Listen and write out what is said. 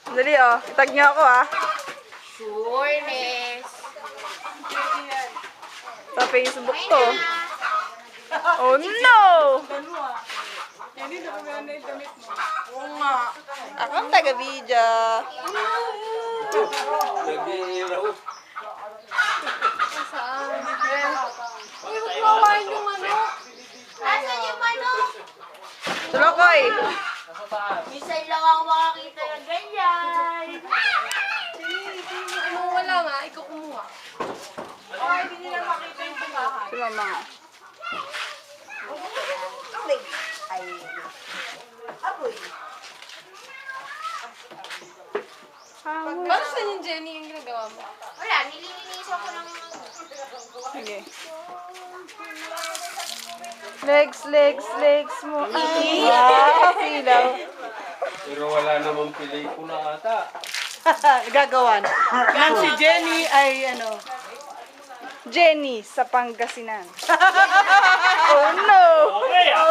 Dali oh, itag niyo ako ah. Sureness. Sa Facebook to. Oh no! Oo nga. Ako ang taga-video. Uy, huwag mawain yung manok. Asan yung manok? Tulokoy! Minsan lang ako makakita ng ganyan. Kung wala nga, ikaw kumuha. Ay, hindi nila makita yung tumahan. Si mama nga. Ay, aboy. Paano saan yung Jenny yung ginagawa mo? Wala, nililinisan ko lang yung Sige. Legs, legs, legs mo. Ah, silaw. Pero wala namang pelikula ata. Gagawan. Yan si Jenny ay ano. Jenny sa Pangasinan. Oh no! Okay, Oh